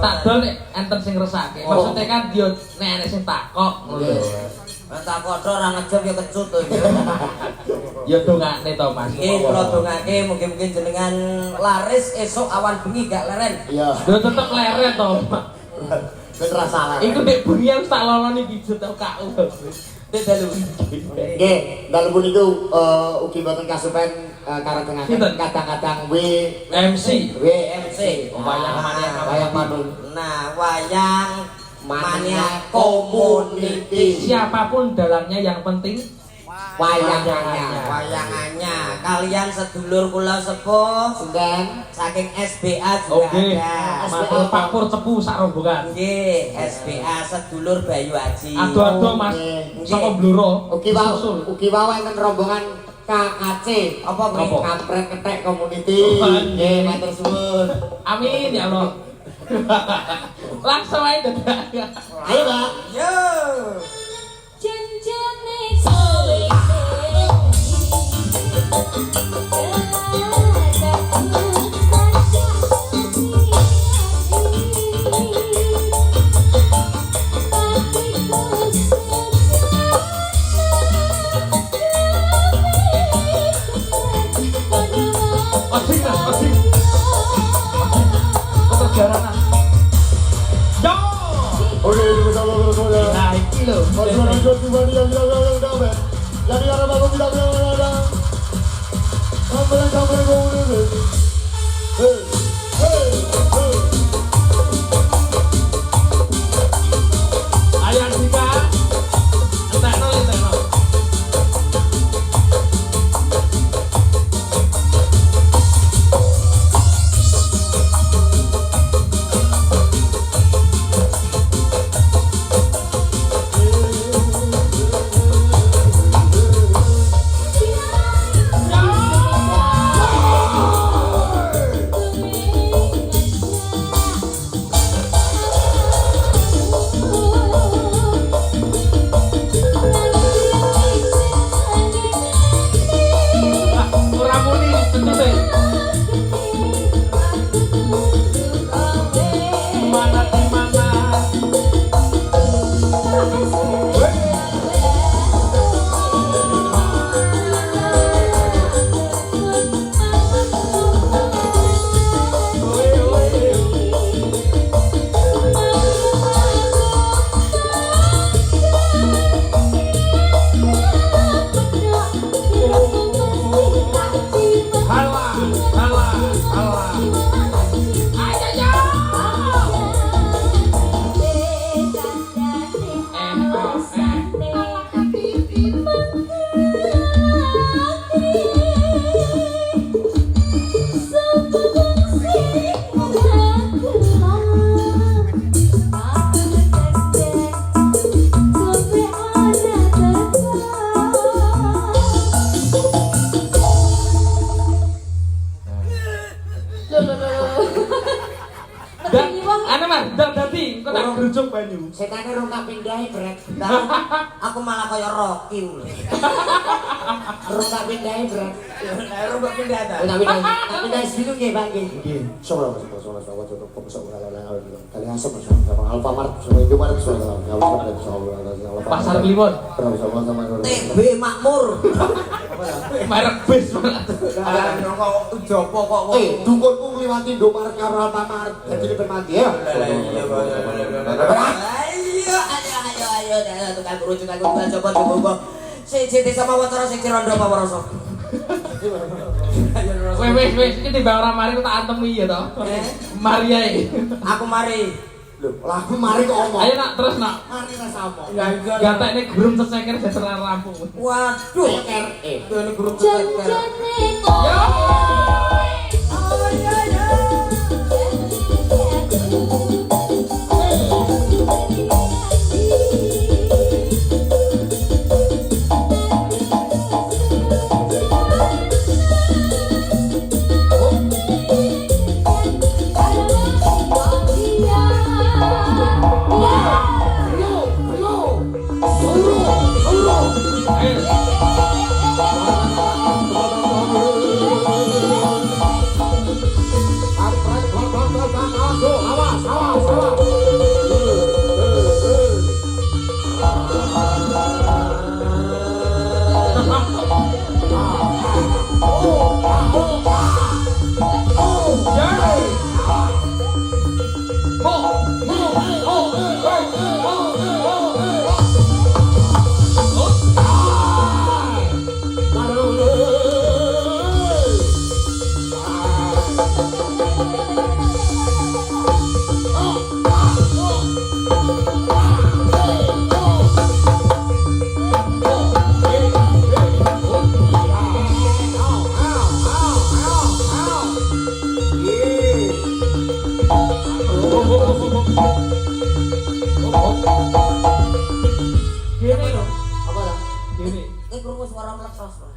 Tak dol nek enten sing ngresake. Maksudnya kan yo nek sing takok ngono lho. Nek takok tok ora ngejep yo kecut to yo. Ya dongane to Mas. Nggih, kula dongake mugi-mugi jenengan laris esuk awan bengi gak leren. Iya. Yo tetep leren to, Pak. Ben ra salah. Iku nek bengi wis tak loloni pijet to KU. Nek dalu. Nggih, dalu punika ugi boten kasupen karegengaken kadang-kadang MC. Wayang manun. Nah, wayang mania community. Siapapun dalangnya yang penting wayangannya. Kalian sedulur kula sepuh Senden saking SBA juga ada. Matur Pakpur Cepu sak rombongan. Nggih, SBA sedulur Bayu Haji. Aduh Mas. Saka Bluro. Ugi wae enten rombongan KKC apa kuwi kampret ketek community. Nggih, matur suwun. Amin ya Allah. Langsung aja dadak. Ayo, Pak. Yo. Jenjene sowe. Perjalanan. Yo. Oke, bersama-sama. Nah, iki lho. Masyarakat pribadi yang damai. Jadi ada bagus tidak ada. Sampai komunitas. Hey, hey, hey. Ayo Andika. Entekno. Setane rong tak pindahi brek. Aku malah kaya Rocky lho. Terus tak pindahin berat. Rubah pindah ta. Tak pindahin situ nggih Pak nggih. Nggih, sama sama cukup fokus kali asap sama Alfamart sama Indomaret sama Pasar Kliwon. sama TB Makmur. Merek bis. Kok jopo kok. dukunku ngliwati Indomaret karo Alfamart jadi permati ya. Ayo tukang kerucut aku coba. Siji desa Mawatara sing Cirondo Pawaroso. Wes iki timbang ora mari tak antemi ya to. Mari ae. Aku mari. Lho, lagu mari kok omong. Ayo nak terus nak. Mari rasamo. Gatekne gurung seseker setelah rampung. Waduh. Ini grup seker. Yo.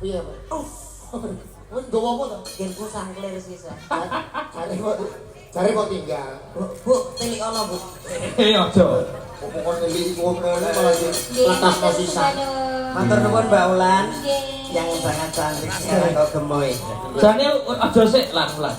Iya, Pak. Wes nggowo apa to? Gen kusang clear sisa. Cari kok tinggal. Bu, tilik ono, Bu. Aja. Pokoknya teli iku ngene malah letas no sisa. Matur nuwun Mbak Ulan yang sangat cantik sekarang kok gemoy. Jane aja sik lan. Lah